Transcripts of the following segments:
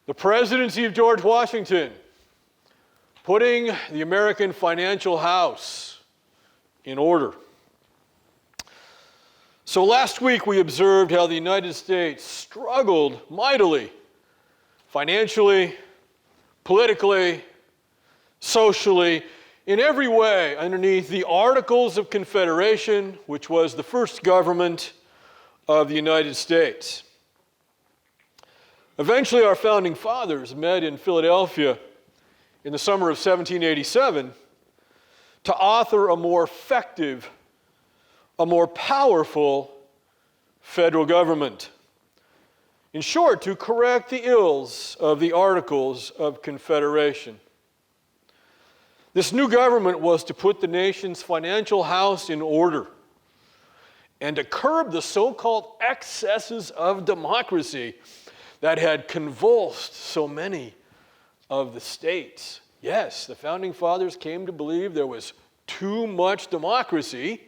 The presidency of George Washington, putting the American financial house in order. So last week we observed how the United States struggled mightily, financially, politically, socially, in every way underneath the Articles of Confederation, which was the first government of the United States. Eventually, our founding fathers met in Philadelphia in the summer of 1787 to author a more effective, a more powerful federal government. In short, to correct the ills of the Articles of Confederation. This new government was to put the nation's financial house in order and to curb the so-called excesses of democracy that had convulsed so many of the states. Yes, the founding fathers came to believe there was too much democracy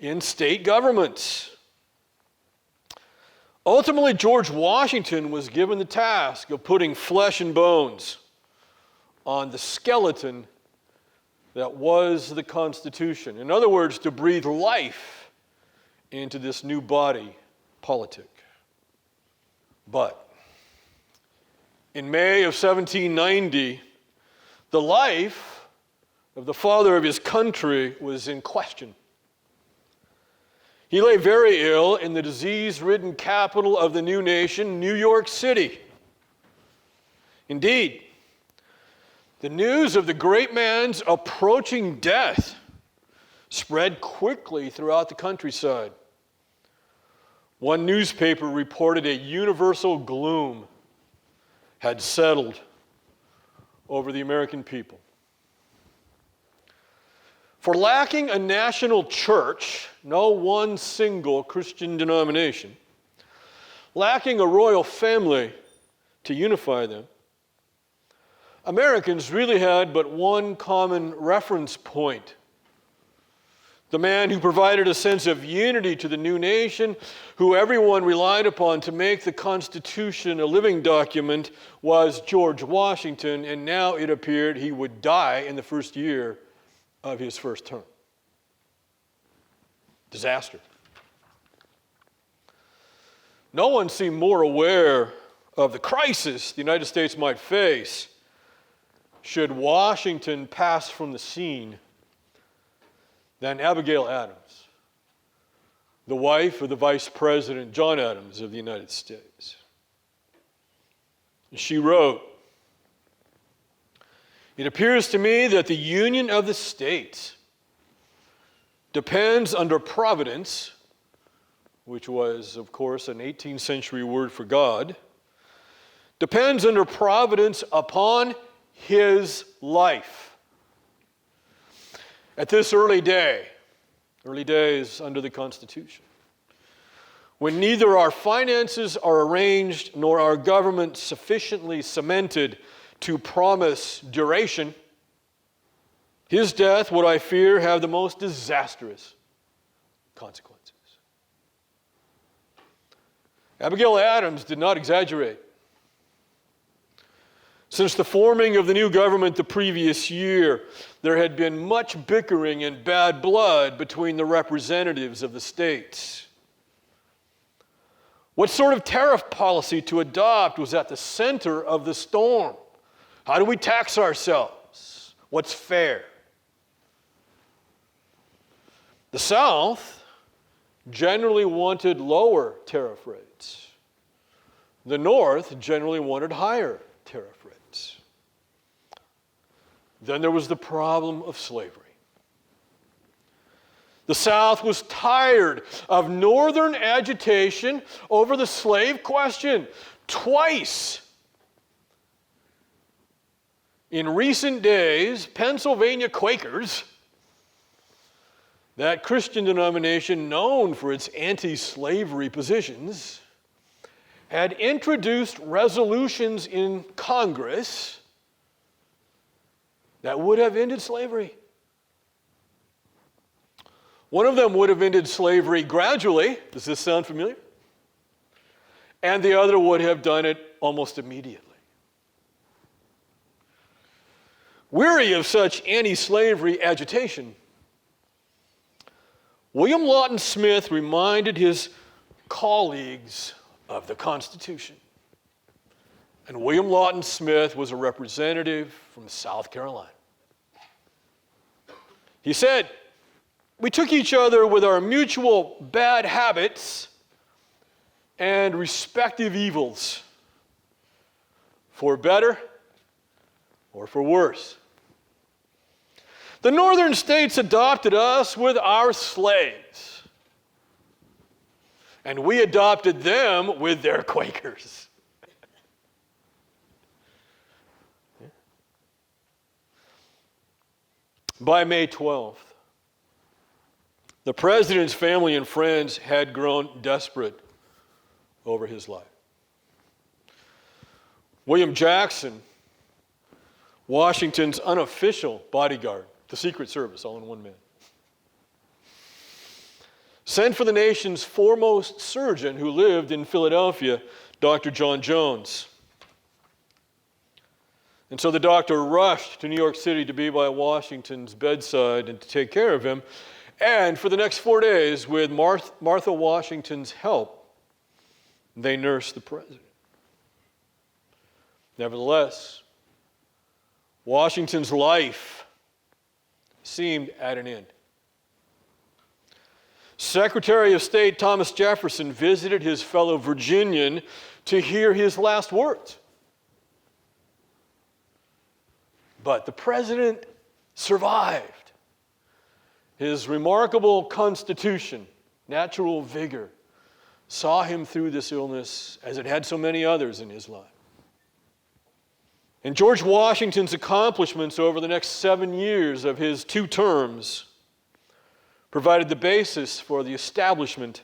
in state governments. Ultimately, George Washington was given the task of putting flesh and bones on the skeleton that was the Constitution. In other words, to breathe life into this new body politic. But in May of 1790, the life of the father of his country was in question. He lay very ill in the disease-ridden capital of the new nation, New York City. Indeed, the news of the great man's approaching death spread quickly throughout the countryside. One newspaper reported a universal gloom had settled over the American people. For lacking a national church, no one single Christian denomination, lacking a royal family to unify them, Americans really had but one common reference point. The man who provided a sense of unity to the new nation, who everyone relied upon to make the Constitution a living document, was George Washington, and now it appeared he would die in the first year of his first term. Disaster. No one seemed more aware of the crisis the United States might face should Washington pass from the scene than Abigail Adams, the wife of the Vice President John Adams of the United States. She wrote, "It appears to me that the union of the states depends under providence," which was, of course, an 18th century word for God, depends under providence upon his life. At this early days under the Constitution, when neither our finances are arranged nor our government sufficiently cemented to promise duration, his death would, I fear, have the most disastrous consequences. Abigail Adams did not exaggerate. Since the forming of the new government the previous year, there had been much bickering and bad blood between the representatives of the states. What sort of tariff policy to adopt was at the center of the storm. How do we tax ourselves? What's fair? The South generally wanted lower tariff rates. The North generally wanted higher tariff rates. Then there was the problem of slavery. The South was tired of Northern agitation over the slave question. Twice in recent days, Pennsylvania Quakers, that Christian denomination known for its anti-slavery positions, had introduced resolutions in Congress that would have ended slavery. One of them would have ended slavery gradually. Does this sound familiar? And the other would have done it almost immediately. Weary of such anti-slavery agitation, William Lawton Smith reminded his colleagues of the Constitution. And William Lawton Smith was a representative from South Carolina. He said, "We took each other with our mutual bad habits and respective evils, for better or for worse. The northern states adopted us with our slaves, and we adopted them with their Quakers." By May 12th, the president's family and friends had grown desperate over his life. William Jackson, Washington's unofficial bodyguard, the Secret Service, all in one man, sent for the nation's foremost surgeon who lived in Philadelphia, Dr. John Jones. And so the doctor rushed to New York City to be by Washington's bedside and to take care of him. And for the next 4 days, with Martha Washington's help, they nursed the president. Nevertheless, Washington's life seemed at an end. Secretary of State Thomas Jefferson visited his fellow Virginian to hear his last words. But the president survived. His remarkable constitution, natural vigor, saw him through this illness as it had so many others in his life. And George Washington's accomplishments over the next 7 years of his 2 terms provided the basis for the establishment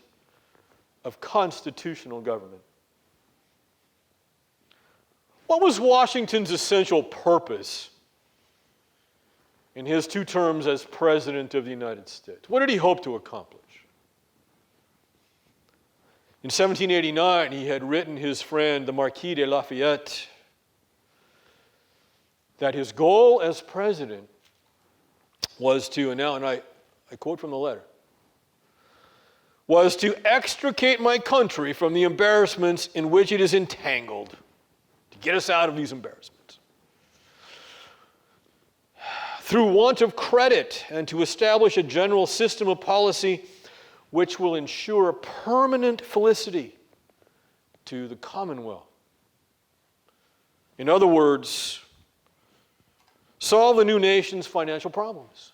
of constitutional government. What was Washington's essential purpose in his 2 terms as President of the United States? What did he hope to accomplish? In 1789, he had written his friend, the Marquis de Lafayette, that his goal as president was to, and I quote from the letter, was to extricate my country from the embarrassments in which it is entangled, to get us out of these embarrassments. Through want of credit, and to establish a general system of policy which will ensure permanent felicity to the Commonwealth. In other words, solve the new nation's financial problems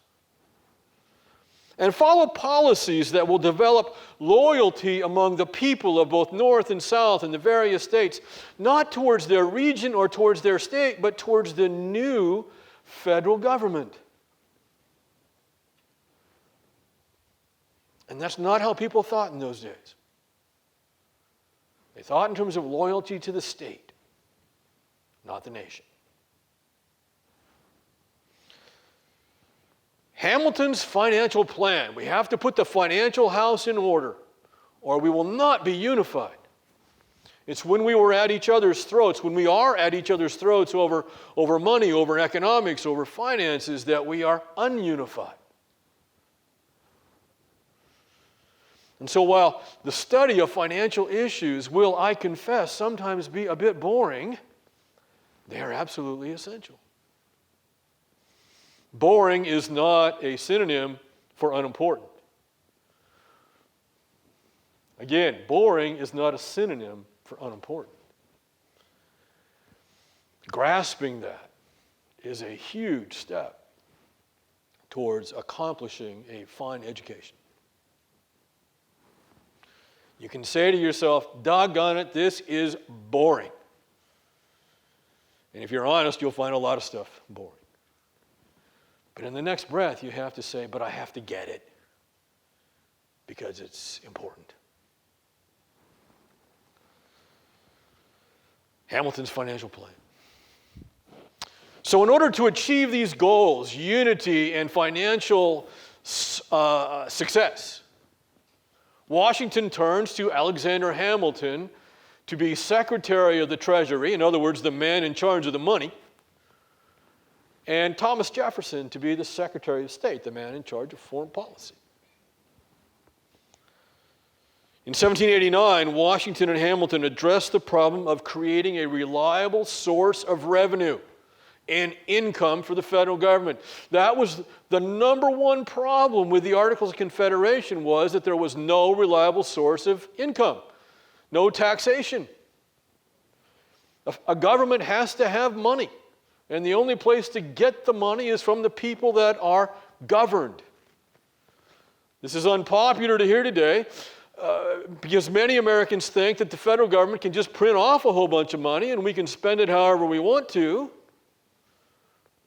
and follow policies that will develop loyalty among the people of both North and South in the various states, not towards their region or towards their state, but towards the new federal government. And that's not how people thought in those days. They thought in terms of loyalty to the state, not the nation. Hamilton's financial plan. We have to put the financial house in order, or we will not be unified. It's when we were at each other's throats, when we are at each other's throats over money, over economics, over finances, that we are ununified. And so while the study of financial issues will, I confess, sometimes be a bit boring, they are absolutely essential. Boring is not a synonym for unimportant. Again, boring is not a synonym for unimportant. Grasping that is a huge step towards accomplishing a fine education. You can say to yourself, doggone it, this is boring. And if you're honest, you'll find a lot of stuff boring. But in the next breath, you have to say, but I have to get it because it's important. Hamilton's financial plan. So in order to achieve these goals, unity and financial success, Washington turns to Alexander Hamilton to be Secretary of the Treasury, in other words, the man in charge of the money, and Thomas Jefferson to be the Secretary of State, the man in charge of foreign policy. In 1789, Washington and Hamilton addressed the problem of creating a reliable source of revenue and income for the federal government. That was the number one problem with the Articles of Confederation, was that there was no reliable source of income, no taxation. A government has to have money, and the only place to get the money is from the people that are governed. This is unpopular to hear today, because many Americans think that the federal government can just print off a whole bunch of money and we can spend it however we want to.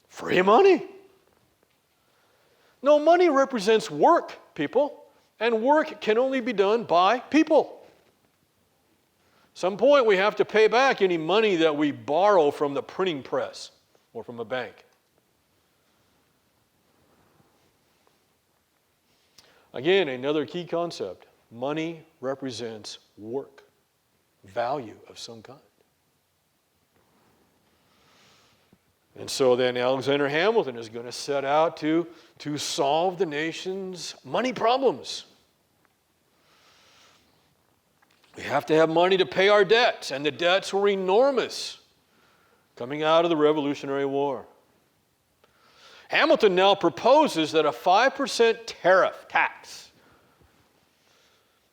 Free money. No, money represents work, people, and work can only be done by people. At some point we have to pay back any money that we borrow from the printing press or from a bank. Again, another key concept. Money represents work, value of some kind. And so then Alexander Hamilton is going to set out to solve the nation's money problems. We have to have money to pay our debts, and the debts were enormous coming out of the Revolutionary War. Hamilton now proposes that a 5% tariff tax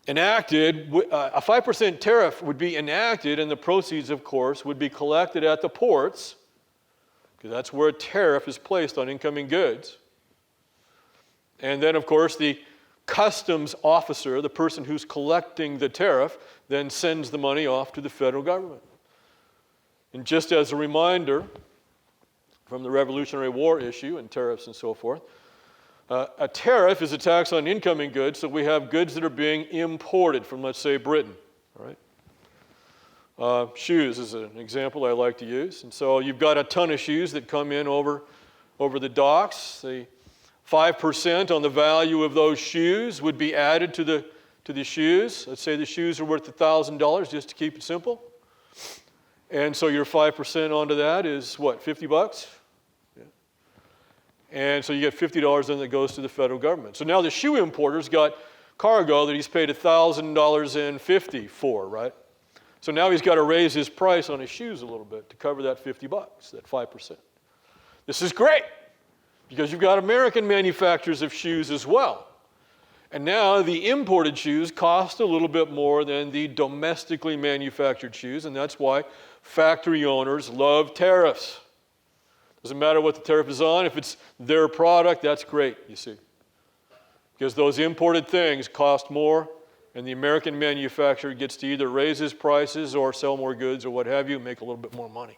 a 5% tariff would be enacted, and the proceeds, of course, would be collected at the ports, because that's where a tariff is placed on incoming goods. And then, of course, the customs officer, the person who's collecting the tariff, then sends the money off to the federal government. And just as a reminder from the Revolutionary War issue and tariffs and so forth, a tariff is a tax on incoming goods, so we have goods that are being imported from, let's say, Britain. All right? Shoes is an example I like to use. And so you've got a ton of shoes that come in over the docks. The 5% on the value of those shoes would be added to the shoes. Let's say the shoes are worth $1,000, just to keep it simple. And so your 5% onto that is what, $50? And so you get $50 then that goes to the federal government. So now the shoe importer's got cargo that he's paid $1,050 for, right? So now he's got to raise his price on his shoes a little bit to cover that $50, that 5%. This is great, because you've got American manufacturers of shoes as well. And now the imported shoes cost a little bit more than the domestically manufactured shoes, and that's why factory owners love tariffs. Doesn't matter what the tariff is on. If it's their product, that's great, you see. Because those imported things cost more, and the American manufacturer gets to either raise his prices or sell more goods or what have you, make a little bit more money.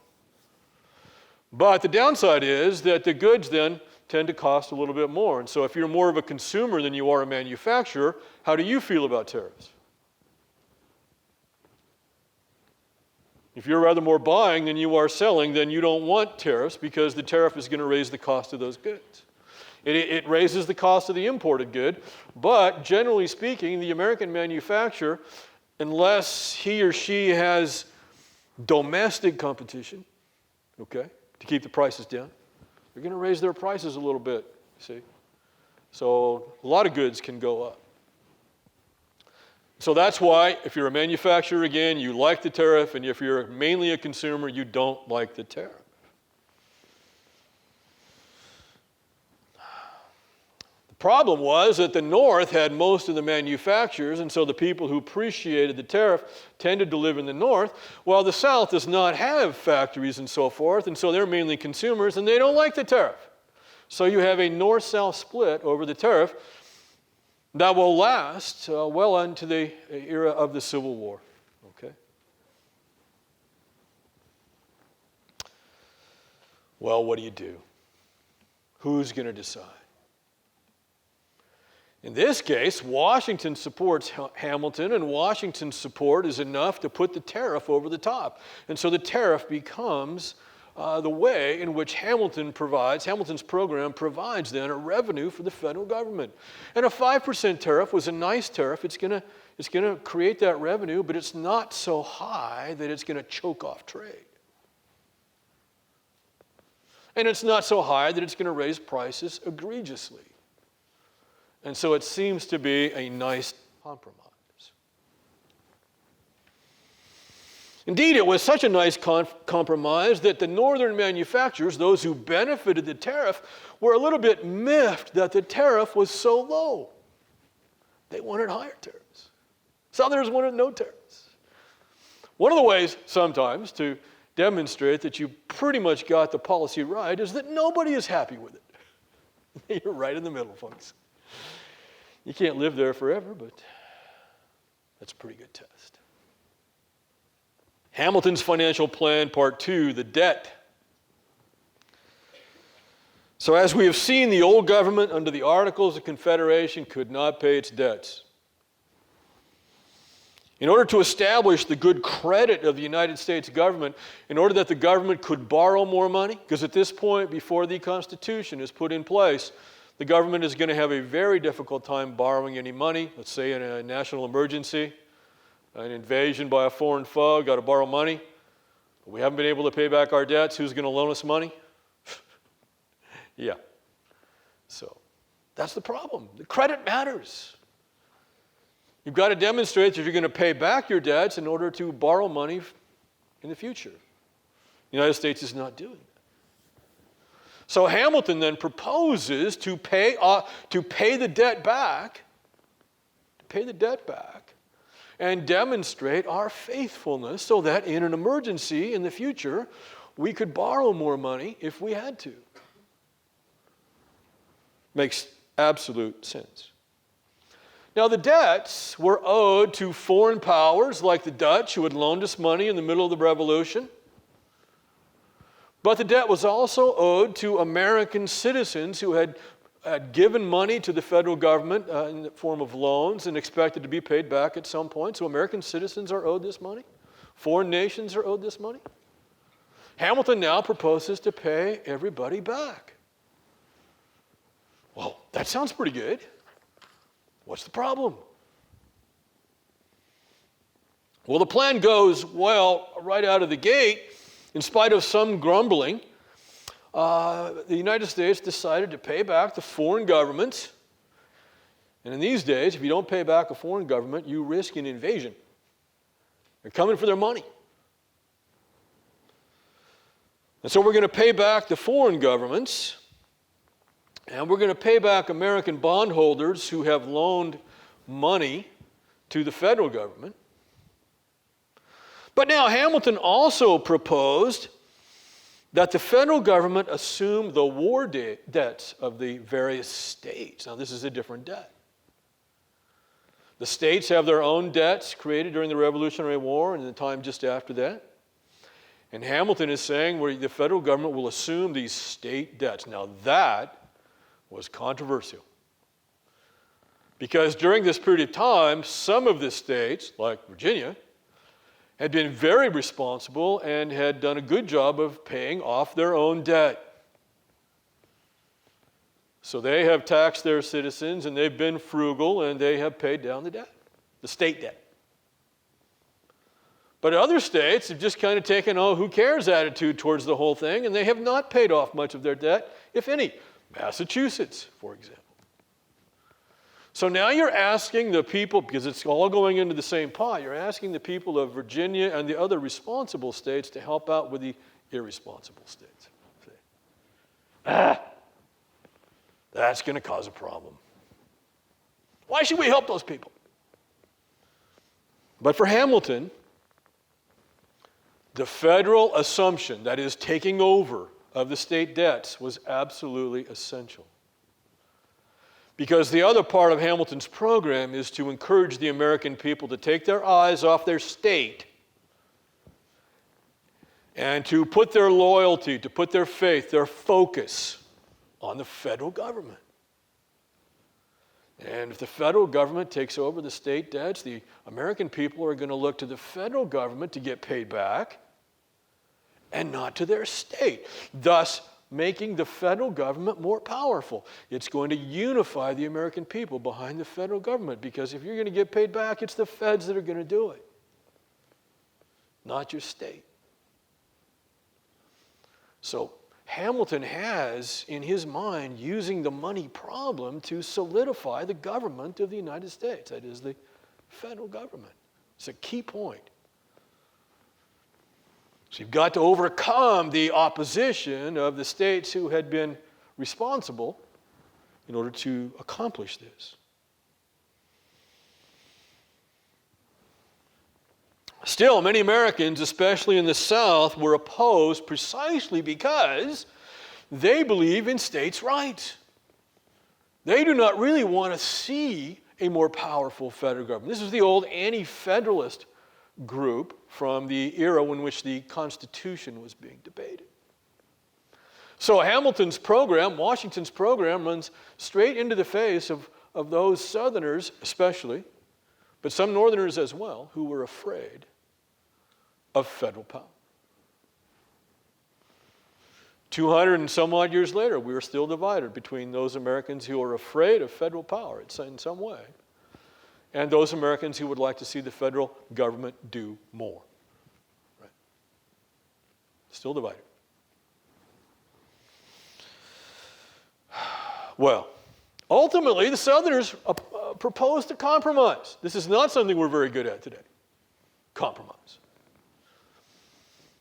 But the downside is that the goods then tend to cost a little bit more. And so if you're more of a consumer than you are a manufacturer, how do you feel about tariffs? If you're rather more buying than you are selling, then you don't want tariffs, because the tariff is going to raise the cost of those goods. It raises the cost of the imported good, but generally speaking, the American manufacturer, unless he or she has domestic competition, okay, to keep the prices down, they're going to raise their prices a little bit, see? So a lot of goods can go up. So that's why, if you're a manufacturer, again, you like the tariff, and if you're mainly a consumer, you don't like the tariff. The problem was that the North had most of the manufacturers, and so the people who appreciated the tariff tended to live in the North, while the South does not have factories and so forth, and so they're mainly consumers, and they don't like the tariff. So you have a North-South split over the tariff that will last well into the era of the Civil War. Okay? Well, what do? Who's going to decide? In this case, Washington supports Hamilton, and Washington's support is enough to put the tariff over the top. And so the tariff becomes the way in which Hamilton's program provides then a revenue for the federal government. And a 5% tariff was a nice tariff. It's going to create that revenue, but it's not so high that it's going to choke off trade. And it's not so high that it's going to raise prices egregiously. And so it seems to be a nice compromise. Indeed, it was such a nice compromise that the northern manufacturers, those who benefited the tariff, were a little bit miffed that the tariff was so low. They wanted higher tariffs. Southerners wanted no tariffs. One of the ways sometimes to demonstrate that you pretty much got the policy right is that nobody is happy with it. You're right in the middle, folks. You can't live there forever, but that's a pretty good test. Hamilton's financial plan, part 2, the debt. So as we have seen, the old government under the Articles of Confederation could not pay its debts. In order to establish the good credit of the United States government, in order that the government could borrow more money, because at this point, before the Constitution is put in place, the government is going to have a very difficult time borrowing any money, let's say in a national emergency, an invasion by a foreign foe, got to borrow money. We haven't been able to pay back our debts. Who's going to loan us money? Yeah. So that's the problem. The credit matters. You've got to demonstrate that you're going to pay back your debts in order to borrow money in the future. The United States is not doing that. So Hamilton then proposes to pay the debt back, and demonstrate our faithfulness so that in an emergency in the future, we could borrow more money if we had to. Makes absolute sense. Now, the debts were owed to foreign powers like the Dutch, who had loaned us money in the middle of the Revolution. But the debt was also owed to American citizens who had given money to the federal government in the form of loans and expected to be paid back at some point. So American citizens are owed this money. Foreign nations are owed this money. Hamilton now proposes to pay everybody back. Well, that sounds pretty good. What's the problem? Well, the plan goes well right out of the gate. In spite of some grumbling, the United States decided to pay back the foreign governments. And in these days, if you don't pay back a foreign government, you risk an invasion. They're coming for their money. And so we're going to pay back the foreign governments, and we're going to pay back American bondholders who have loaned money to the federal government. But now Hamilton also proposed that the federal government assume the war debts of the various states. Now, this is a different debt. The states have their own debts created during the Revolutionary War and the time just after that. And Hamilton is saying where the federal government will assume these state debts. Now, that was controversial. Because during this period of time, some of the states, like Virginia, had been very responsible and had done a good job of paying off their own debt. So they have taxed their citizens, and they've been frugal, and they have paid down the debt, the state debt. But other states have just kind of taken a who cares attitude towards the whole thing, and they have not paid off much of their debt, if any. Massachusetts, for example. So now you're asking the people, because it's all going into the same pot, you're asking the people of Virginia and the other responsible states to help out with the irresponsible states. That's going to cause a problem. Why should we help those people? But for Hamilton, the federal assumption, that is, taking over of the state debts, was absolutely essential. Because the other part of Hamilton's program is to encourage the American people to take their eyes off their state and to put their loyalty, to put their faith, their focus on the federal government. And if the federal government takes over the state debts, the American people are going to look to the federal government to get paid back and not to their state, thus making the federal government more powerful. It's going to unify the American people behind the federal government, because if you're going to get paid back, it's the feds that are going to do it, not your state. So Hamilton has in his mind using the money problem to solidify the government of the United States. That is the federal government. It's a key point. So you've got to overcome the opposition of the states who had been responsible in order to accomplish this. Still, many Americans, especially in the South, were opposed precisely because they believe in states' rights. They do not really want to see a more powerful federal government. This is the old anti-federalist group from the era in which the Constitution was being debated. So Hamilton's program, Washington's program, runs straight into the face of those Southerners especially, but some Northerners as well, who were afraid of federal power. 200 and some odd years later, we are still divided between those Americans who are afraid of federal power in some way and those Americans who would like to see the federal government do more. Right? Still divided. Well, ultimately, the Southerners proposed a compromise. This is not something we're very good at today. Compromise.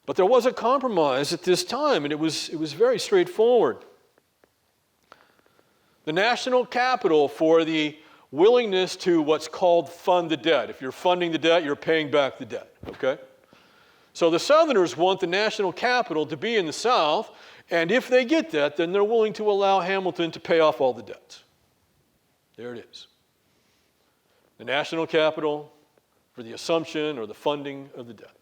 But there was a compromise at this time, and it was very straightforward. The national capital for the willingness to what's called fund the debt. If you're funding the debt, you're paying back the debt, okay? So the Southerners want the national capital to be in the South, and if they get that, then they're willing to allow Hamilton to pay off all the debts. There it is. The national capital for the assumption or the funding of the debt.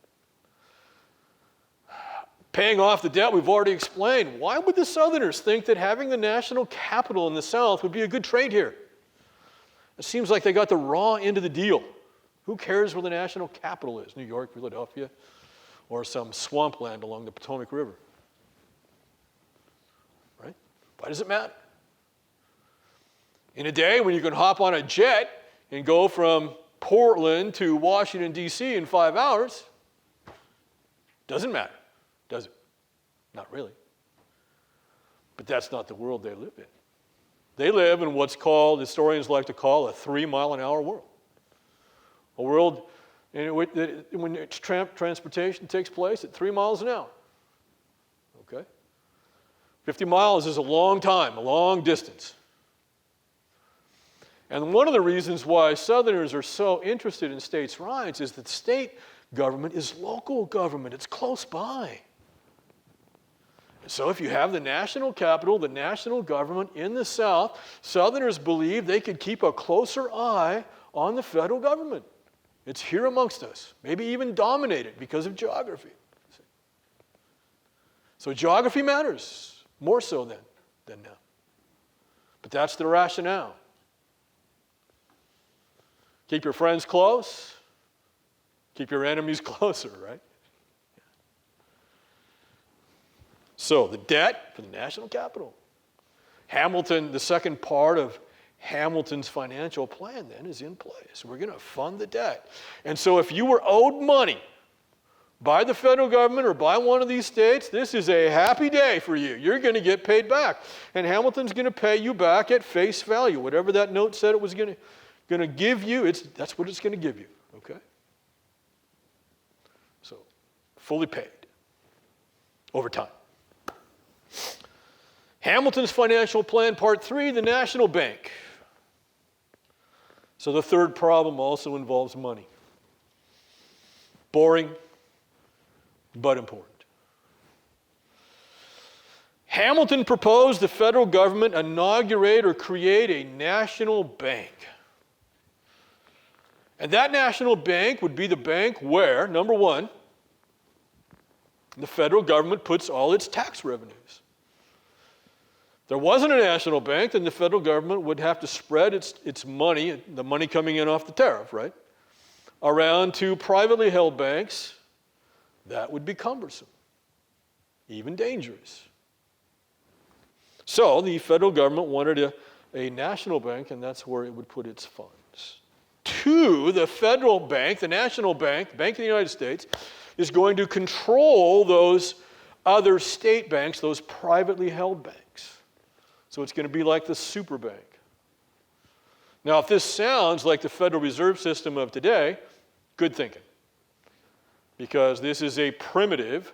Paying off the debt, we've already explained. Why would the Southerners think that having the national capital in the South would be a good trade here? It seems like they got the raw end of the deal. Who cares where the national capital is? New York, Philadelphia, or some swampland along the Potomac River? Right? Why does it matter? In a day when you can hop on a jet and go from Portland to Washington, D.C. in 5 hours, doesn't matter. Does it? Not really. But that's not the world they live in. They live in what's called, historians like to call, a 3-mile-an-hour world. A world in which when transportation takes place at 3 miles an hour. Okay? 50 miles is a long time, a long distance. And one of the reasons why Southerners are so interested in states' rights is that state government is local government. It's close by. So if you have the national capital, the national government in the South, Southerners believe they could keep a closer eye on the federal government. It's here amongst us, maybe even dominated because of geography. So geography matters, more so than now. But that's the rationale. Keep your friends close, keep your enemies closer, right? So the debt for the national capital. Hamilton, the second part of Hamilton's financial plan then is in place. We're going to fund the debt. And so if you were owed money by the federal government or by one of these states, this is a happy day for you. You're going to get paid back. And Hamilton's going to pay you back at face value. Whatever that note said it was going to give you, that's what it's going to give you. Okay? So, fully paid over time. Hamilton's financial plan, part 3, the national bank. So the third problem also involves money. Boring, but important. Hamilton proposed the federal government inaugurate or create a national bank. And that national bank would be the bank where, number one, the federal government puts all its tax revenues. If there wasn't a national bank, then the federal government would have to spread its money, the money coming in off the tariff, right, around to privately held banks. That would be cumbersome, even dangerous. So the federal government wanted a national bank, and that's where it would put its funds. 2, the federal bank, the national bank, the Bank of the United States, is going to control those other state banks, those privately held banks. So it's going to be like the super bank. Now, if this sounds like the Federal Reserve System of today, good thinking. Because this is a primitive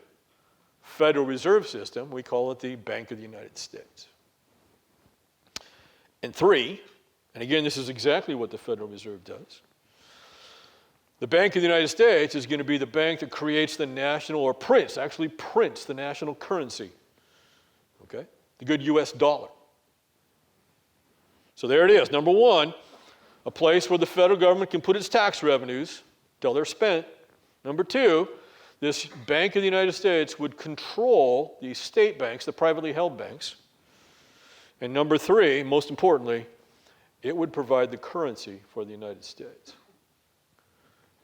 Federal Reserve System. We call it the Bank of the United States. And three, and again, this is exactly what the Federal Reserve does. The Bank of the United States is going to be the bank that creates the national, or actually prints the national currency. Okay? The good US dollar. So there it is. Number one, a place where the federal government can put its tax revenues till they're spent. Number two, this Bank of the United States would control the state banks, the privately held banks. And number three, most importantly, it would provide the currency for the United States.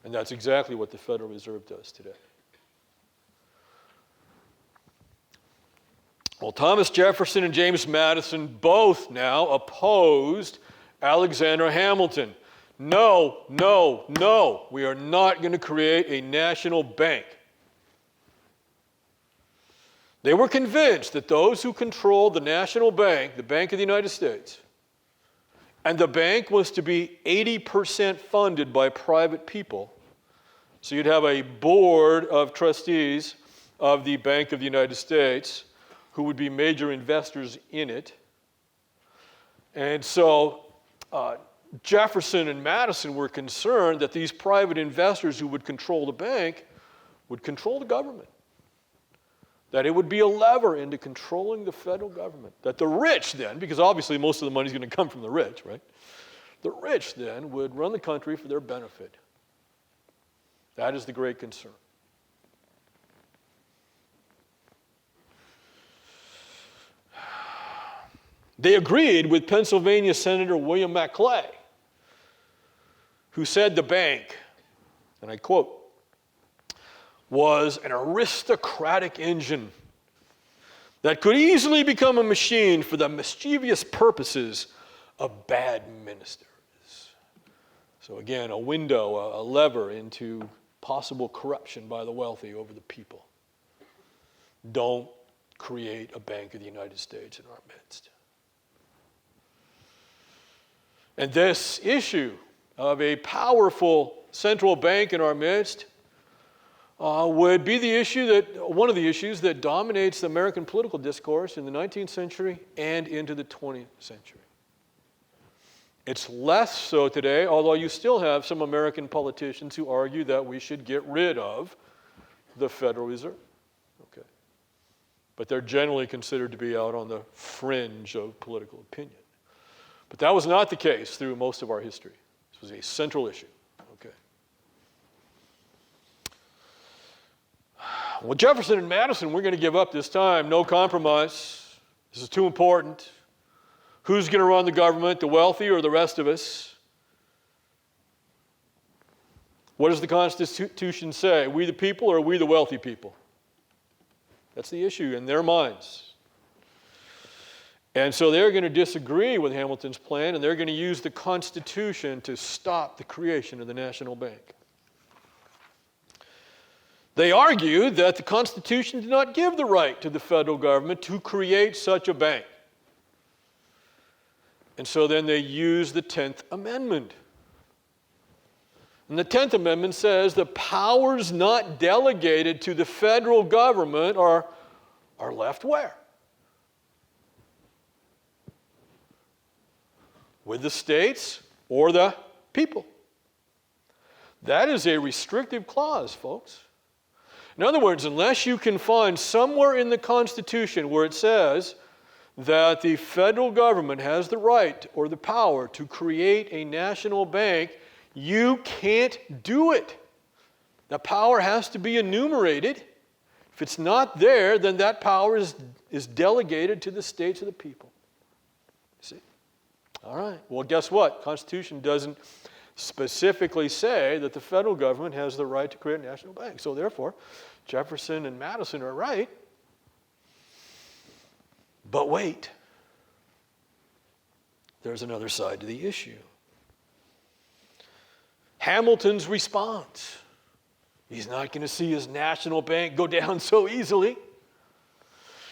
And that's exactly what the Federal Reserve does today. Well, Thomas Jefferson and James Madison both now opposed Alexander Hamilton. No, no, no, we are not going to create a national bank. They were convinced that those who controlled the national bank, the Bank of the United States, and the bank was to be 80% funded by private people. So you'd have a board of trustees of the Bank of the United States who would be major investors in it. And so Jefferson and Madison were concerned that these private investors who would control the bank would control the government. That it would be a lever into controlling the federal government. That the rich then, because obviously most of the money is going to come from the rich, right? The rich then would run the country for their benefit. That is the great concern. They agreed with Pennsylvania Senator William McClay, who said the bank, and I quote, was an aristocratic engine that could easily become a machine for the mischievous purposes of bad ministers. So again, a window, a lever into possible corruption by the wealthy over the people. Don't create a Bank of the United States in our midst. And this issue of a powerful central bank in our midst would be one of the issues that dominates the American political discourse in the 19th century and into the 20th century. It's less so today, although you still have some American politicians who argue that we should get rid of the Federal Reserve. Okay. But they're generally considered to be out on the fringe of political opinion. But that was not the case through most of our history. This was a central issue. Okay. Well, Jefferson and Madison, we're going to give up this time. No compromise. This is too important. Who's going to run the government, the wealthy or the rest of us? What does the Constitution say? We the people or we the wealthy people? That's the issue in their minds. And so they're going to disagree with Hamilton's plan, and they're going to use the Constitution to stop the creation of the national bank. They argued that the Constitution did not give the right to the federal government to create such a bank. And so then they used the 10th Amendment. And the 10th Amendment says the powers not delegated to the federal government are left where? With the states or the people. That is a restrictive clause, folks. In other words, unless you can find somewhere in the Constitution where it says that the federal government has the right or the power to create a national bank, you can't do it. The power has to be enumerated. If it's not there, then that power is delegated to the states or the people. See? All right. Well, guess what? The Constitution doesn't specifically say that the federal government has the right to create a national bank. So therefore, Jefferson and Madison are right. But wait. There's another side to the issue. Hamilton's response. He's not going to see his national bank go down so easily.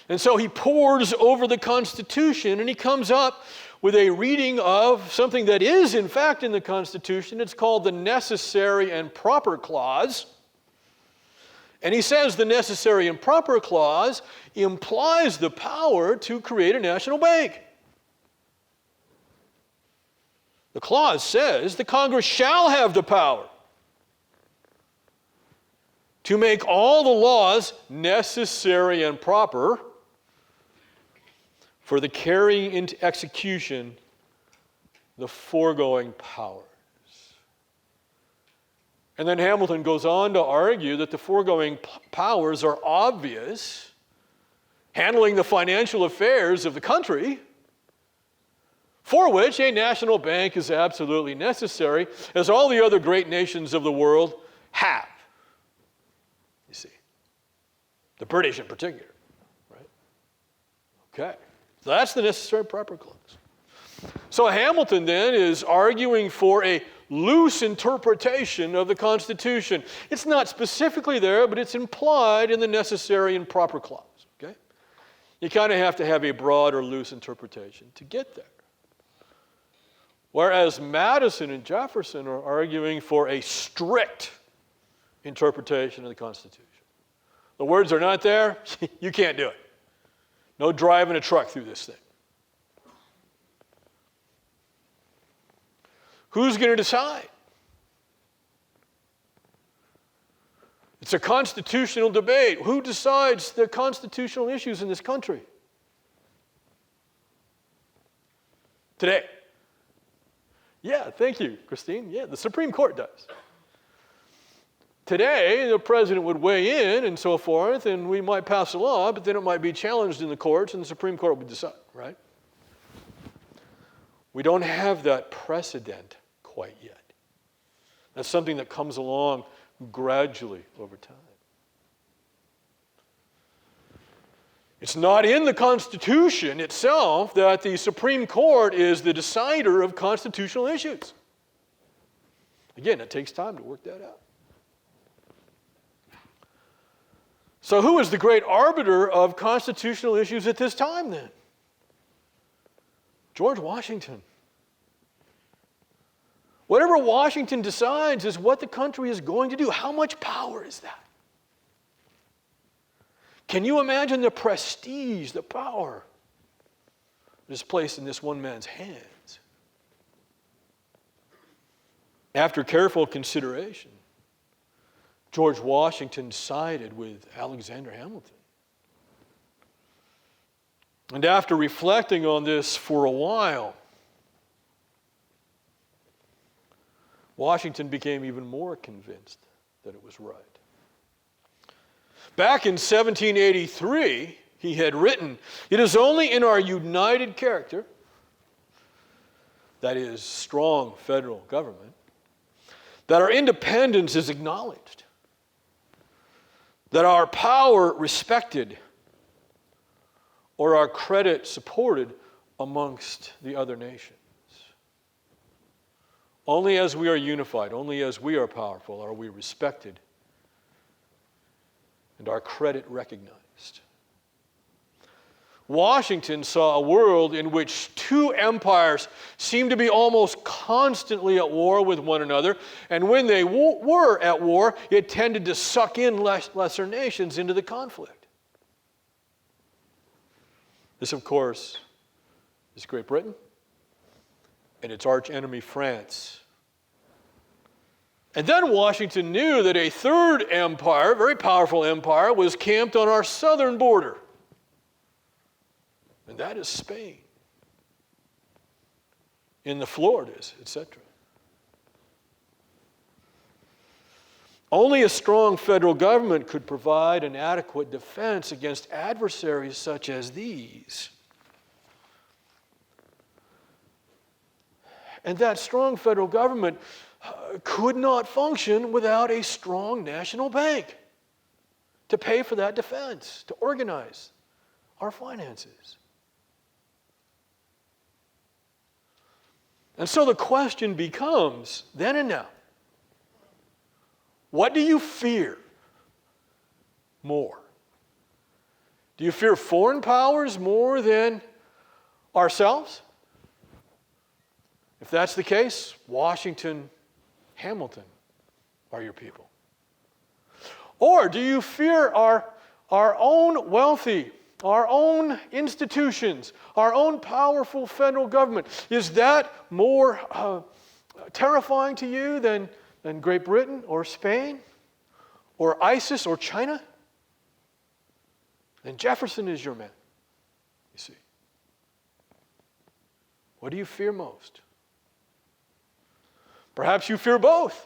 And so he pores over the Constitution, and he comes up with a reading of something that is, in fact, in the Constitution. It's called the Necessary and Proper Clause. And he says the Necessary and Proper Clause implies the power to create a national bank. The clause says the Congress shall have the power to make all the laws necessary and proper for the carrying into execution the foregoing powers. And then Hamilton goes on to argue that the foregoing powers are obvious, handling the financial affairs of the country, for which a national bank is absolutely necessary, as all the other great nations of the world have. You see, the British in particular, right? Okay, so that's the Necessary and Proper Clause. So Hamilton then is arguing for a loose interpretation of the Constitution. It's not specifically there, but it's implied in the Necessary and Proper Clause, okay? You kind of have to have a broad or loose interpretation to get there. Whereas Madison and Jefferson are arguing for a strict interpretation of the Constitution. The words are not there, you can't do it. No driving a truck through this thing. Who's going to decide? It's a constitutional debate. Who decides the constitutional issues in this country? Today. Yeah, thank you, Christine. Yeah, the Supreme Court does. Today, the president would weigh in and so forth, and we might pass a law, but then it might be challenged in the courts, and the Supreme Court would decide, right? We don't have that precedent quite yet. That's something that comes along gradually over time. It's not in the Constitution itself that the Supreme Court is the decider of constitutional issues. Again, it takes time to work that out. So who is the great arbiter of constitutional issues at this time then? George Washington. Whatever Washington decides is what the country is going to do. How much power is that? Can you imagine the prestige, the power that is placed in this one man's hands? After careful consideration, George Washington sided with Alexander Hamilton. And after reflecting on this for a while, Washington became even more convinced that it was right. Back in 1783, he had written, "It is only in our united character, that is, strong federal government, that our independence is acknowledged, that our power respected, or our credit supported amongst the other nations. Only as we are unified, only as we are powerful, are we respected and our credit recognized." Washington saw a world in which two empires seemed to be almost constantly at war with one another, and when they were at war, it tended to suck in lesser nations into the conflict. This, of course, is Great Britain and its archenemy France. And then Washington knew that a third empire, a very powerful empire, was camped on our southern border. And that is Spain, in the Floridas, etc. Only a strong federal government could provide an adequate defense against adversaries such as these. And that strong federal government could not function without a strong national bank to pay for that defense, to organize our finances. And so the question becomes, then and now, what do you fear more? Do you fear foreign powers more than ourselves? If that's the case, Washington, Hamilton are your people. Or do you fear our own wealthy, our own institutions, our own powerful federal government? Is that more terrifying to you than Great Britain or Spain or ISIS or China? Then Jefferson is your man, you see. What do you fear most? Perhaps you fear both.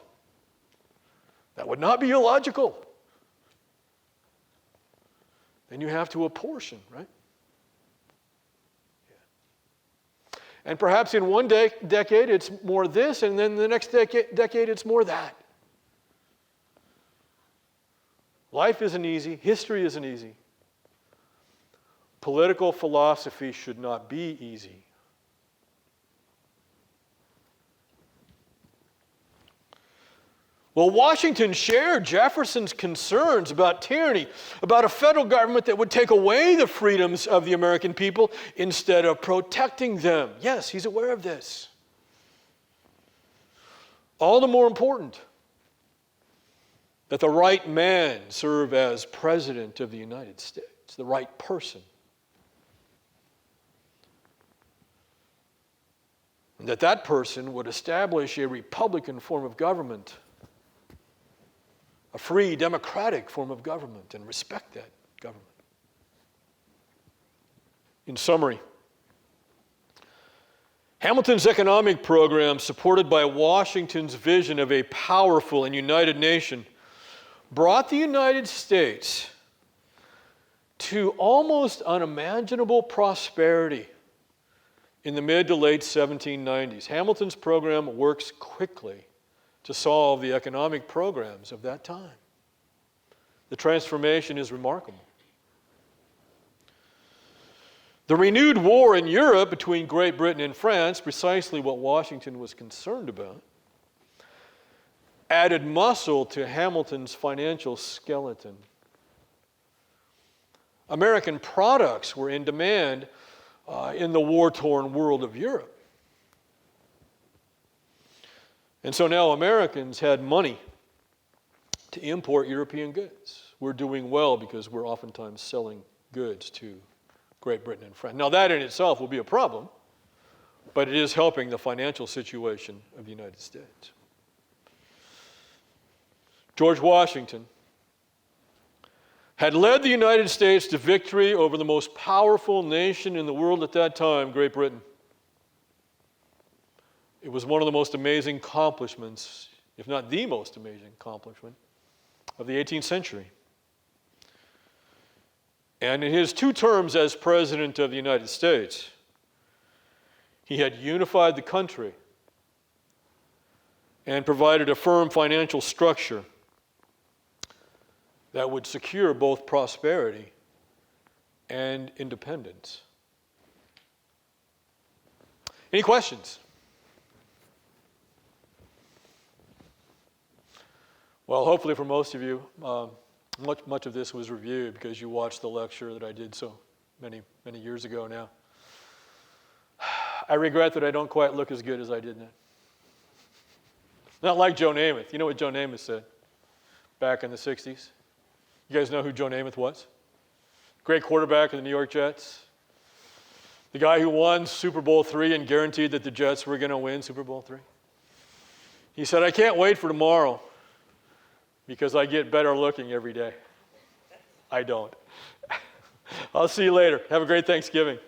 That would not be illogical. Then you have to apportion, right? Yeah. And perhaps in one decade it's more this, and then the next decade it's more that. Life isn't easy. History isn't easy. Political philosophy should not be easy. Well, Washington shared Jefferson's concerns about tyranny, about a federal government that would take away the freedoms of the American people instead of protecting them. Yes, he's aware of this. All the more important that the right man serve as President of the United States, the right person. And that person would establish a Republican form of government, a free, democratic form of government, and respect that government. In summary, Hamilton's economic program, supported by Washington's vision of a powerful and united nation, brought the United States to almost unimaginable prosperity in the mid to late 1790s. Hamilton's program works quickly to solve the economic programs of that time. The transformation is remarkable. The renewed war in Europe between Great Britain and France, precisely what Washington was concerned about, added muscle to Hamilton's financial skeleton. American products were in demand in the war-torn world of Europe. And so now Americans had money to import European goods. We're doing well because we're oftentimes selling goods to Great Britain and France. Now that in itself will be a problem, but it is helping the financial situation of the United States. George Washington had led the United States to victory over the most powerful nation in the world at that time, Great Britain. It was one of the most amazing accomplishments, if not the most amazing accomplishment, of the 18th century. And in his 2 terms as President of the United States, he had unified the country and provided a firm financial structure that would secure both prosperity and independence. Any questions? Well, hopefully for most of you, much of this was reviewed because you watched the lecture that I did so many years ago now. I regret that I don't quite look as good as I did then. Not like Joe Namath. You know what Joe Namath said back in the 60s? You guys know who Joe Namath was? Great quarterback of the New York Jets. The guy who won Super Bowl III and guaranteed that the Jets were going to win Super Bowl III. He said, I can't wait for tomorrow because I get better looking every day. I don't. I'll see you later. Have a great Thanksgiving.